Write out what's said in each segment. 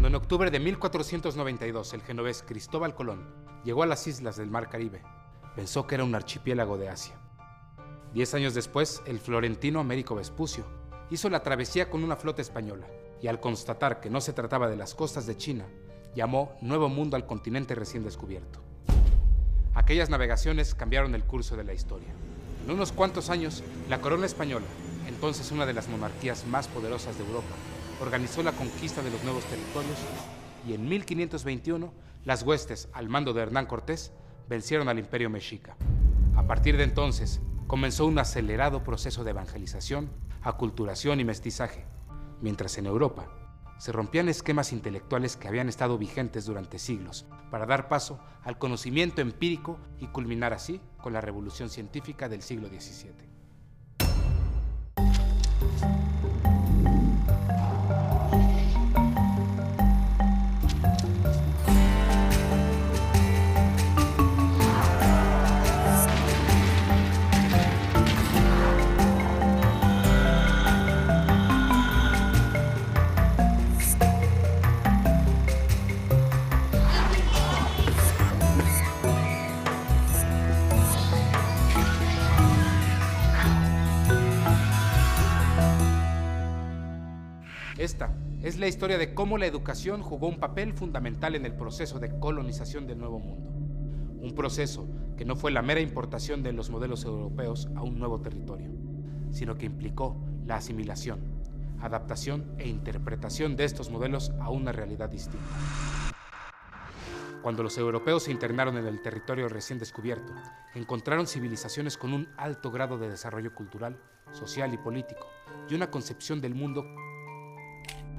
Cuando en octubre de 1492 el genovés Cristóbal Colón llegó a las islas del Mar Caribe, pensó que era un archipiélago de Asia. 10 años después, el florentino Américo Vespucio hizo la travesía con una flota española y al constatar que no se trataba de las costas de China, llamó Nuevo Mundo al continente recién descubierto. Aquellas navegaciones cambiaron el curso de la historia. En unos cuantos años, la corona española, entonces una de las monarquías más poderosas de Europa, organizó la conquista de los nuevos territorios y en 1521 las huestes, al mando de Hernán Cortés, vencieron al Imperio Mexica. A partir de entonces, comenzó un acelerado proceso de evangelización, aculturación y mestizaje, mientras en Europa se rompían esquemas intelectuales que habían estado vigentes durante siglos para dar paso al conocimiento empírico y culminar así con la revolución científica del siglo XVII. Esta es la historia de cómo la educación jugó un papel fundamental en el proceso de colonización del Nuevo Mundo. Un proceso que no fue la mera importación de los modelos europeos a un nuevo territorio, sino que implicó la asimilación, adaptación e interpretación de estos modelos a una realidad distinta. Cuando los europeos se internaron en el territorio recién descubierto, encontraron civilizaciones con un alto grado de desarrollo cultural, social y político, y una concepción del mundo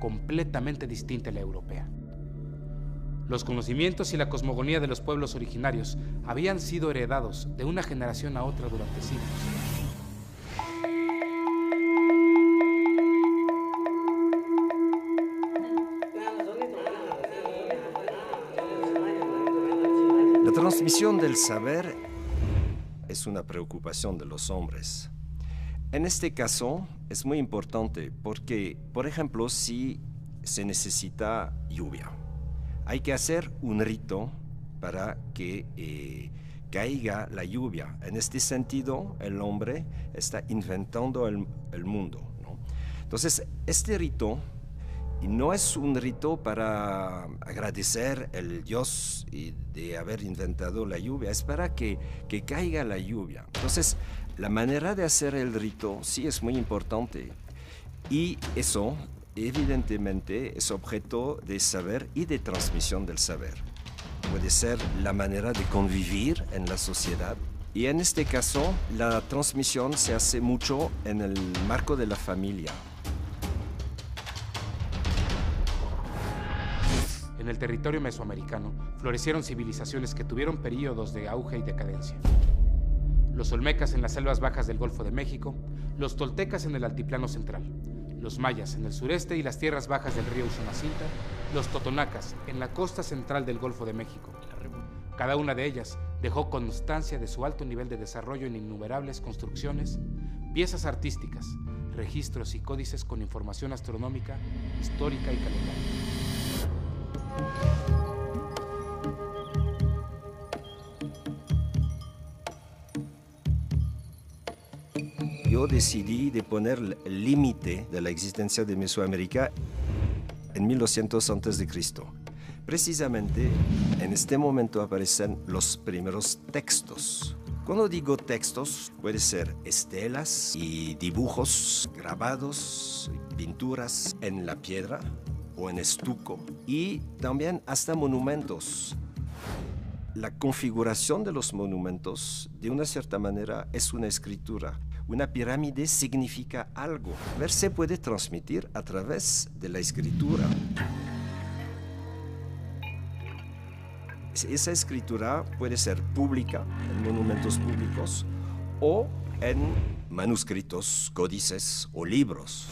completamente distinta a la europea. Los conocimientos y la cosmogonía de los pueblos originarios habían sido heredados de una generación a otra durante siglos. La transmisión del saber es una preocupación de los hombres. En este caso es muy importante porque, por ejemplo, si se necesita lluvia, hay que hacer un rito para que caiga la lluvia. En este sentido, el hombre está inventando el mundo, ¿no? Entonces, este rito no es un rito para agradecer al Dios de haber inventado la lluvia, es para que caiga la lluvia. Entonces, la manera de hacer el rito sí es muy importante y eso evidentemente es objeto de saber y de transmisión del saber. Puede ser la manera de convivir en la sociedad y en este caso la transmisión se hace mucho en el marco de la familia. En el territorio mesoamericano florecieron civilizaciones que tuvieron períodos de auge y decadencia. Los olmecas en las selvas bajas del Golfo de México, los toltecas en el altiplano central, los mayas en el sureste y las tierras bajas del río Usumacinta, los totonacas en la costa central del Golfo de México. Cada una de ellas dejó constancia de su alto nivel de desarrollo en innumerables construcciones, piezas artísticas, registros y códices con información astronómica, histórica y calendario. Yo decidí de poner el límite de la existencia de Mesoamérica en 1200 a.C. Precisamente en este momento aparecen los primeros textos. Cuando digo textos, puede ser estelas y dibujos grabados, pinturas en la piedra o en estuco y también hasta monumentos. La configuración de los monumentos, de una cierta manera, es una escritura. Una pirámide significa algo. Ver se puede transmitir a través de la escritura. Esa escritura puede ser pública, en monumentos públicos, o en manuscritos, códices o libros.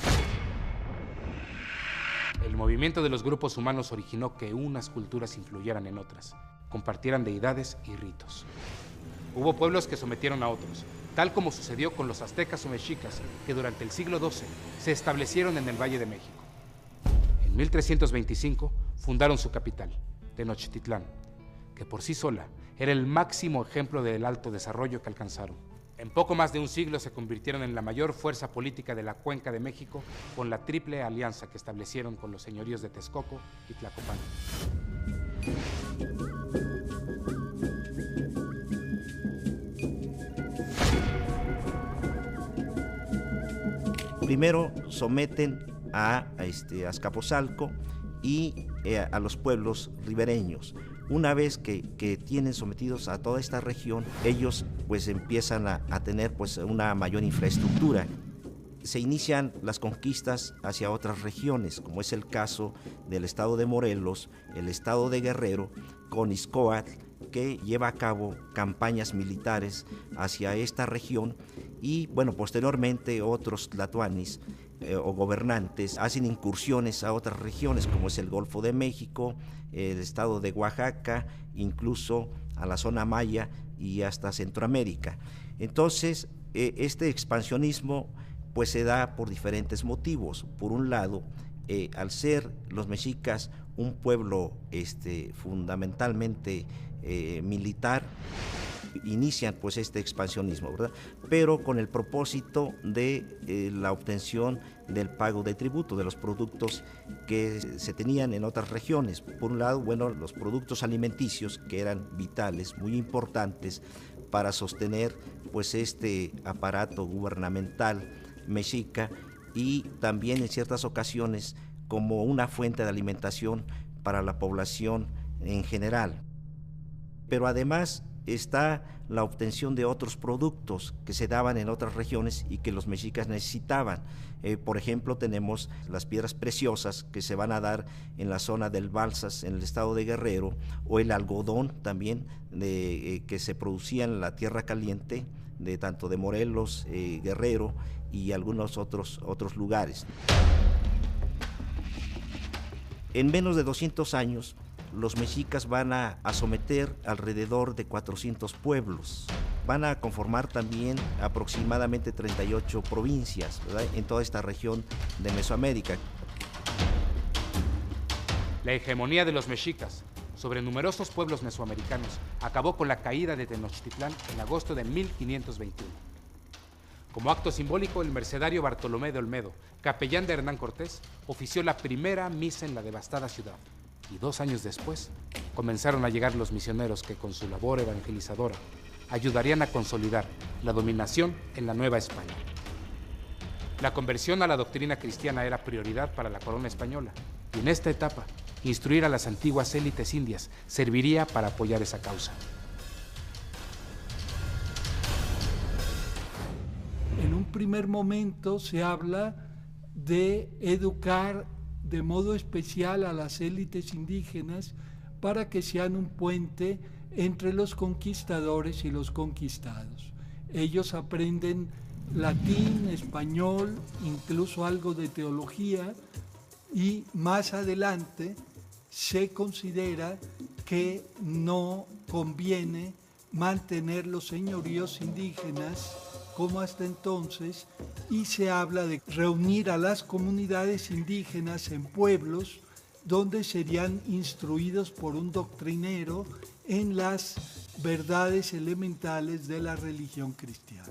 El movimiento de los grupos humanos originó que unas culturas influyeran en otras, compartieran deidades y ritos. Hubo pueblos que sometieron a otros, tal como sucedió con los aztecas o mexicas, que durante el siglo XII se establecieron en el Valle de México. En 1325 fundaron su capital, Tenochtitlán, que por sí sola era el máximo ejemplo del alto desarrollo que alcanzaron. En poco más de un siglo se convirtieron en la mayor fuerza política de la Cuenca de México con la triple alianza que establecieron con los señoríos de Texcoco y Tlacopan. Primero someten a Azcapotzalco y a los pueblos ribereños. Una vez que tienen sometidos a toda esta región, ellos pues empiezan a tener pues una mayor infraestructura. Se inician las conquistas hacia otras regiones, como es el caso del estado de Morelos, el estado de Guerrero, con Izcóatl, que lleva a cabo campañas militares hacia esta región, y bueno, posteriormente otros tlatoanis o gobernantes hacen incursiones a otras regiones, como es el Golfo de México, el estado de Oaxaca, incluso a la zona maya y hasta Centroamérica. Entonces, este expansionismo pues se da por diferentes motivos. Por un lado, al ser los mexicas un pueblo fundamentalmente militar, inician pues este expansionismo, ¿verdad? Pero con el propósito de la obtención del pago de tributo de los productos que se tenían en otras regiones. Por un lado, bueno, los productos alimenticios, que eran vitales, muy importantes para sostener pues este aparato gubernamental mexica, y también en ciertas ocasiones como una fuente de alimentación para la población en general. Pero además está la obtención de otros productos que se daban en otras regiones y que los mexicas necesitaban. Por ejemplo, tenemos las piedras preciosas que se van a dar en la zona del Balsas, en el estado de Guerrero, o el algodón también que se producía en la tierra caliente, de tanto de Morelos, Guerrero y algunos otros lugares. En menos de 200 años, los mexicas van a someter alrededor de 400 pueblos. Van a conformar también aproximadamente 38 provincias, ¿verdad?, en toda esta región de Mesoamérica. La hegemonía de los mexicas sobre numerosos pueblos mesoamericanos acabó con la caída de Tenochtitlán en agosto de 1521. Como acto simbólico, el mercedario Bartolomé de Olmedo, capellán de Hernán Cortés, ofició la primera misa en la devastada ciudad. Y 2 años después, comenzaron a llegar los misioneros que con su labor evangelizadora ayudarían a consolidar la dominación en la Nueva España. La conversión a la doctrina cristiana era prioridad para la corona española, y en esta etapa, instruir a las antiguas élites indias serviría para apoyar esa causa. En un primer momento se habla de educar de modo especial a las élites indígenas para que sean un puente entre los conquistadores y los conquistados. Ellos aprenden latín, español, incluso algo de teología, y más adelante se considera que no conviene mantener los señoríos indígenas como hasta entonces, y se habla de reunir a las comunidades indígenas en pueblos donde serían instruidos por un doctrinero en las verdades elementales de la religión cristiana.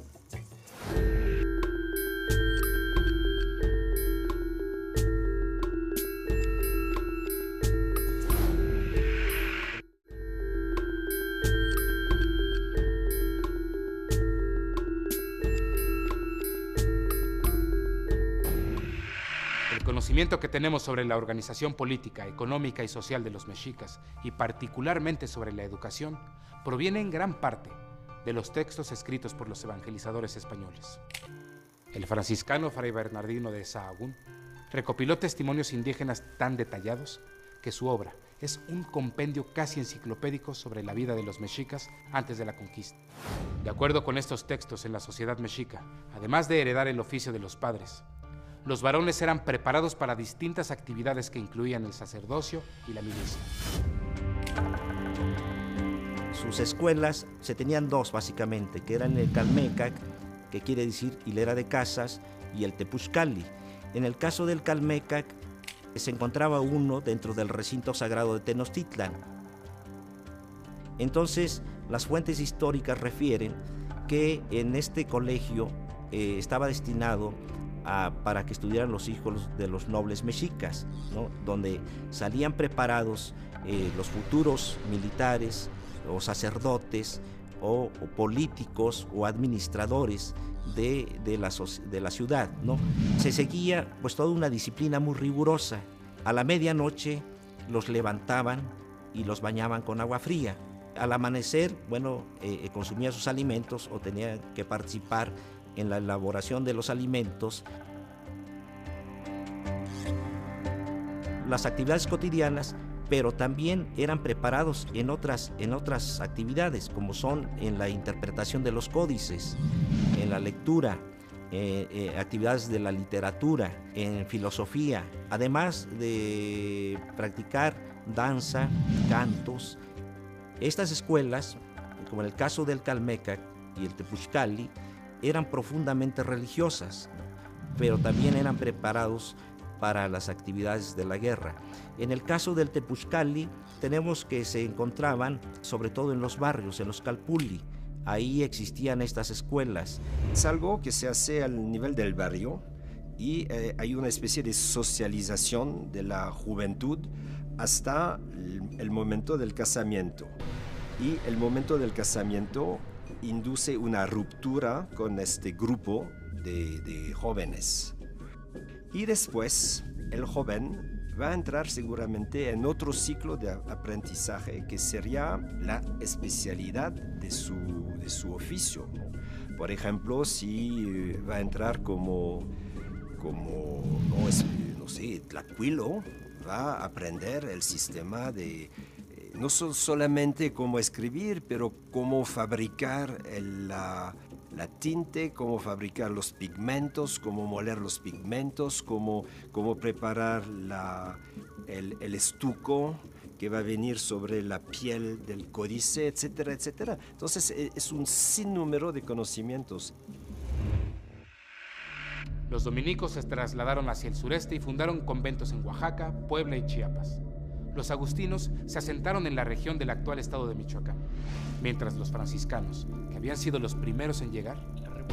El conocimiento que tenemos sobre la organización política, económica y social de los mexicas, y particularmente sobre la educación, proviene en gran parte de los textos escritos por los evangelizadores españoles. El franciscano Fray Bernardino de Sahagún recopiló testimonios indígenas tan detallados que su obra es un compendio casi enciclopédico sobre la vida de los mexicas antes de la conquista. De acuerdo con estos textos, en la sociedad mexica, además de heredar el oficio de los padres, los varones eran preparados para distintas actividades que incluían el sacerdocio y la milicia. Sus escuelas se tenían 2 básicamente, que eran el Calmecac, que quiere decir hilera de casas, y el Tepuzcali. En el caso del Calmecac se encontraba uno dentro del recinto sagrado de Tenochtitlan. Entonces, las fuentes históricas refieren que en este colegio estaba destinado para que estudiaran los hijos de los nobles mexicas, ¿no? Donde salían preparados los futuros militares o sacerdotes o políticos o administradores de la ciudad, ¿no? Se seguía pues toda una disciplina muy rigurosa. A la medianoche los levantaban y los bañaban con agua fría. Al amanecer, bueno, consumían sus alimentos o tenían que participar en la elaboración de los alimentos. Las actividades cotidianas, pero también eran preparados en otras actividades, como son en la interpretación de los códices, en la lectura, actividades de la literatura, en filosofía, además de practicar danza, cantos. Estas escuelas, como en el caso del Calmecac y el Tepuxcalli, eran profundamente religiosas, pero también eran preparados para las actividades de la guerra. En el caso del Tepuxcalli, tenemos que se encontraban sobre todo en los barrios, en los calpulli. Ahí existían estas escuelas. Es algo que se hace al nivel del barrio y hay una especie de socialización de la juventud hasta el momento del casamiento. Y el momento del casamiento induce una ruptura con este grupo de jóvenes. Y después el joven va a entrar seguramente en otro ciclo de aprendizaje que sería la especialidad de su oficio, ¿no? Por ejemplo, si va a entrar como no sé, tlacuilo, va a aprender el sistema de no solamente cómo escribir, pero cómo fabricar la tinte, cómo fabricar los pigmentos, cómo moler los pigmentos, cómo preparar el estuco que va a venir sobre la piel del códice, etcétera, etcétera. Entonces es un sinnúmero de conocimientos. Los dominicos se trasladaron hacia el sureste y fundaron conventos en Oaxaca, Puebla y Chiapas. Los agustinos se asentaron en la región del actual estado de Michoacán, mientras los franciscanos, que habían sido los primeros en llegar,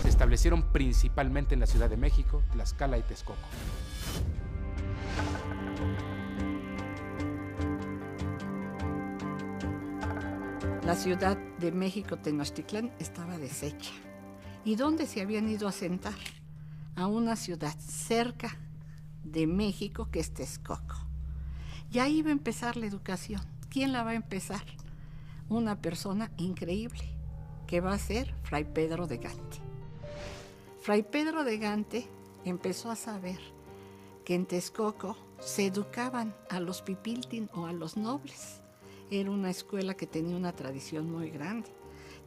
se establecieron principalmente en la Ciudad de México, Tlaxcala y Texcoco. La Ciudad de México, Tenochtitlán, estaba deshecha. ¿Y dónde se habían ido a asentar? A una ciudad cerca de México, que es Texcoco. Y ahí iba a empezar la educación. ¿Quién la va a empezar? Una persona increíble, que va a ser Fray Pedro de Gante. Fray Pedro de Gante empezó a saber que en Texcoco se educaban a los pipiltin o a los nobles. Era una escuela que tenía una tradición muy grande.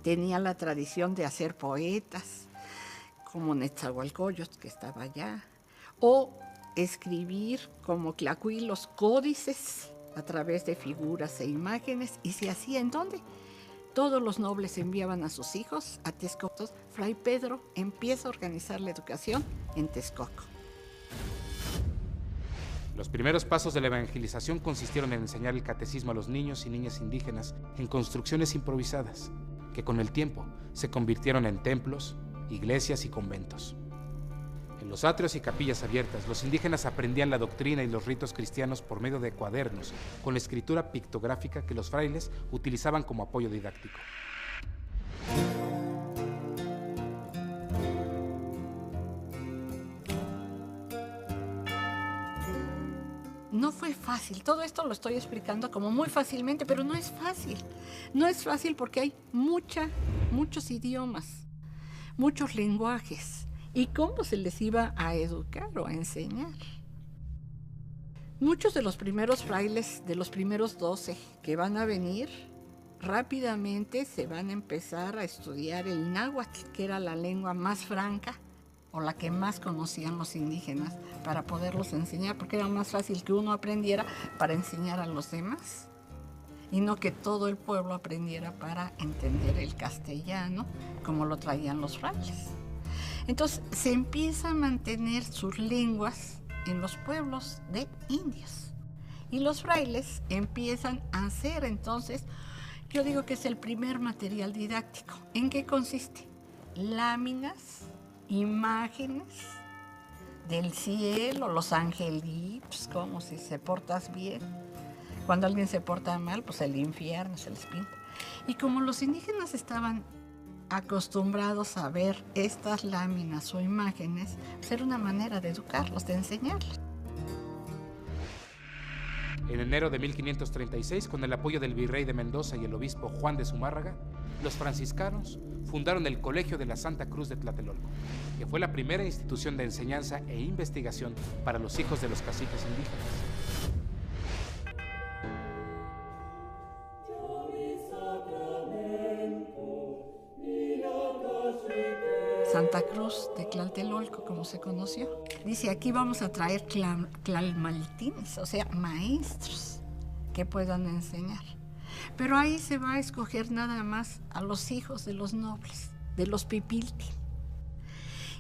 Tenía la tradición de hacer poetas, como Netzahualcóyotl, que estaba allá, o escribir como Tlacuil los códices a través de figuras e imágenes. ¿Y se hacía en dónde? Todos los nobles enviaban a sus hijos a Texcoco. Fray Pedro empieza a organizar la educación en Texcoco. Los primeros pasos de la evangelización consistieron en enseñar el catecismo a los niños y niñas indígenas en construcciones improvisadas, que con el tiempo se convirtieron en templos, iglesias y conventos. En los atrios y capillas abiertas, los indígenas aprendían la doctrina y los ritos cristianos por medio de cuadernos, con la escritura pictográfica que los frailes utilizaban como apoyo didáctico. No fue fácil, todo esto lo estoy explicando como muy fácilmente, pero no es fácil. No es fácil porque hay muchos idiomas, muchos lenguajes. ¿Y cómo se les iba a educar o a enseñar? Muchos de los primeros frailes, de los primeros 12 que van a venir, rápidamente se van a empezar a estudiar el náhuatl, que era la lengua más franca o la que más conocían los indígenas, para poderlos enseñar, porque era más fácil que uno aprendiera para enseñar a los demás y no que todo el pueblo aprendiera para entender el castellano como lo traían los frailes. Entonces se empieza a mantener sus lenguas en los pueblos de indios. Y los frailes empiezan a hacer entonces, yo digo que es el primer material didáctico. ¿En qué consiste? Láminas, imágenes del cielo, los angelitos, como si se portas bien. Cuando alguien se porta mal, pues el infierno se les pinta. Y como los indígenas estaban acostumbrados a ver estas láminas o imágenes, pues era una manera de educarlos, de enseñarlos. En enero de 1536, con el apoyo del virrey de Mendoza y el obispo Juan de Zumárraga, los franciscanos fundaron el Colegio de la Santa Cruz de Tlatelolco, que fue la primera institución de enseñanza e investigación para los hijos de los caciques indígenas. Santa Cruz de Tlatelolco, como se conoció. Dice, aquí vamos a traer tlalmaltines, o sea, maestros que puedan enseñar. Pero ahí se va a escoger nada más a los hijos de los nobles, de los pipilti.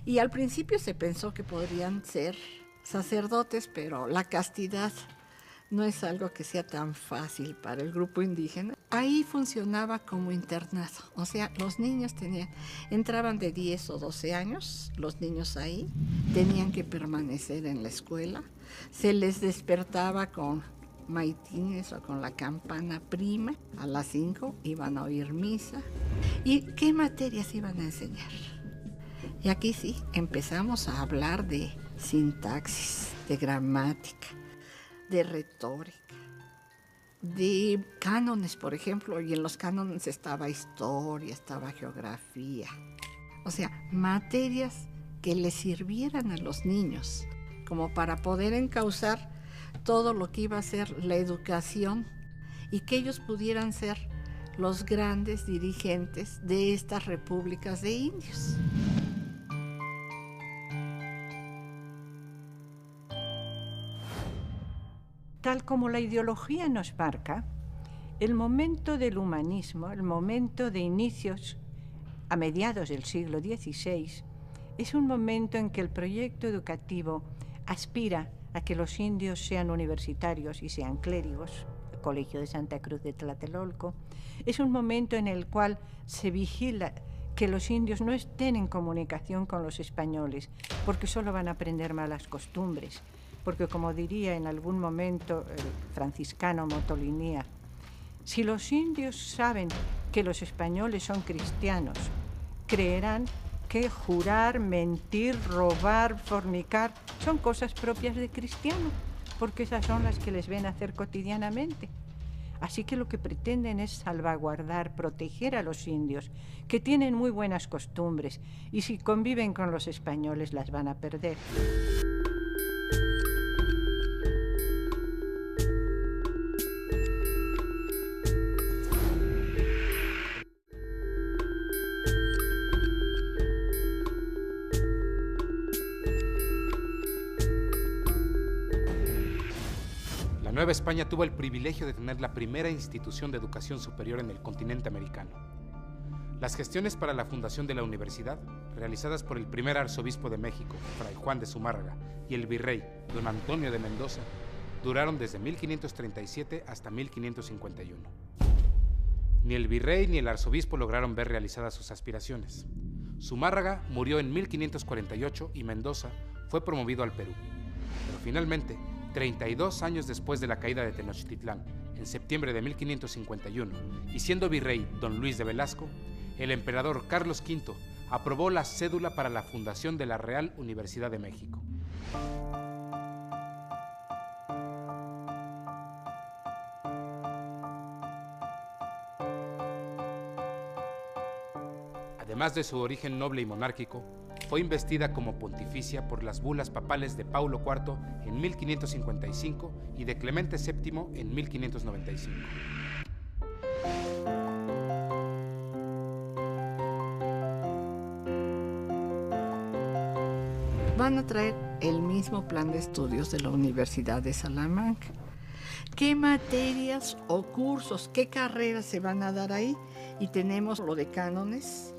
Y al principio se pensó que podrían ser sacerdotes, pero la castidad no es algo que sea tan fácil para el grupo indígena. Ahí funcionaba como internado, o sea, los niños entraban de 10 o 12 años, los niños ahí tenían que permanecer en la escuela, se les despertaba con maitines o con la campana prima, a las 5 iban a oír misa. ¿Y qué materias iban a enseñar? Y aquí sí, empezamos a hablar de sintaxis, de gramática, de retórica, de cánones, por ejemplo, y en los cánones estaba historia, estaba geografía. O sea, materias que les sirvieran a los niños como para poder encauzar todo lo que iba a ser la educación y que ellos pudieran ser los grandes dirigentes de estas repúblicas de indios. Tal como la ideología nos marca, el momento del humanismo, el momento de inicios a mediados del siglo XVI, es un momento en que el proyecto educativo aspira a que los indios sean universitarios y sean clérigos. El Colegio de Santa Cruz de Tlatelolco es un momento en el cual se vigila que los indios no estén en comunicación con los españoles, porque solo van a aprender malas costumbres. Porque, como diría en algún momento el franciscano Motolinía, si los indios saben que los españoles son cristianos, creerán que jurar, mentir, robar, fornicar son cosas propias de cristiano, porque esas son las que les ven hacer cotidianamente. Así que lo que pretenden es salvaguardar, proteger a los indios, que tienen muy buenas costumbres, y si conviven con los españoles las van a perder. La Nueva España tuvo el privilegio de tener la primera institución de educación superior en el continente americano. Las gestiones para la fundación de la universidad, realizadas por el primer arzobispo de México, Fray Juan de Zumárraga, y el virrey, don Antonio de Mendoza, duraron desde 1537 hasta 1551. Ni el virrey ni el arzobispo lograron ver realizadas sus aspiraciones. Zumárraga murió en 1548 y Mendoza fue promovido al Perú. Pero finalmente, 32 años después de la caída de Tenochtitlán, en septiembre de 1551, y siendo virrey don Luis de Velasco, el emperador Carlos V aprobó la cédula para la fundación de la Real Universidad de México. Además de su origen noble y monárquico, fue investida como pontificia por las bulas papales de Paulo IV en 1555 y de Clemente VII en 1595. Van a traer el mismo plan de estudios de la Universidad de Salamanca. ¿Qué materias o cursos, qué carreras se van a dar ahí? Y tenemos lo de cánones,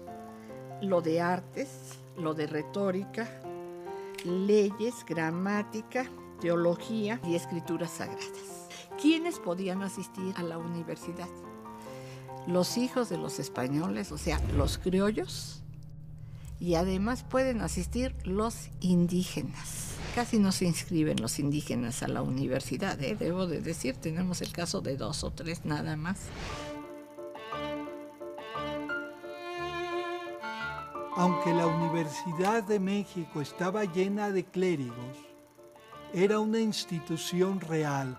lo de artes, lo de retórica, leyes, gramática, teología y escrituras sagradas. ¿Quiénes podían asistir a la universidad? Los hijos de los españoles, o sea, los criollos, y además pueden asistir los indígenas. Casi no se inscriben los indígenas a la universidad, debo de decir, tenemos el caso de 2 o 3 nada más. Aunque la Universidad de México estaba llena de clérigos, era una institución real.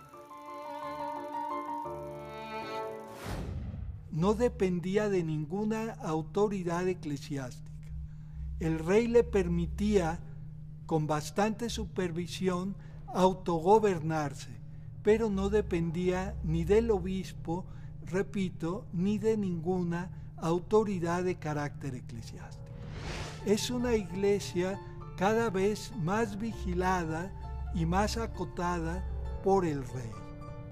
No dependía de ninguna autoridad eclesiástica. El rey le permitía, con bastante supervisión, autogobernarse, pero no dependía ni del obispo, repito, ni de ninguna autoridad de carácter eclesiástico. Es una iglesia cada vez más vigilada y más acotada por el rey.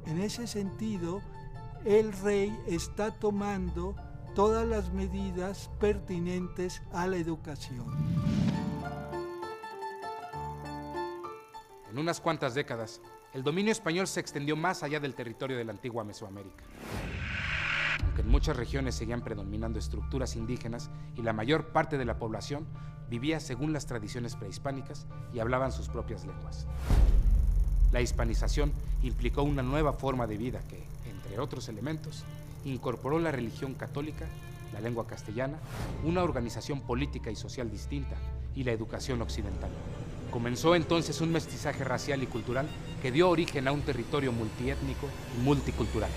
En ese sentido, el rey está tomando todas las medidas pertinentes a la educación. En unas cuantas décadas, el dominio español se extendió más allá del territorio de la antigua Mesoamérica. Aunque en muchas regiones seguían predominando estructuras indígenas y la mayor parte de la población vivía según las tradiciones prehispánicas y hablaban sus propias lenguas. La hispanización implicó una nueva forma de vida que, entre otros elementos, incorporó la religión católica, la lengua castellana, una organización política y social distinta y la educación occidental. Comenzó entonces un mestizaje racial y cultural que dio origen a un territorio multiétnico y multicultural.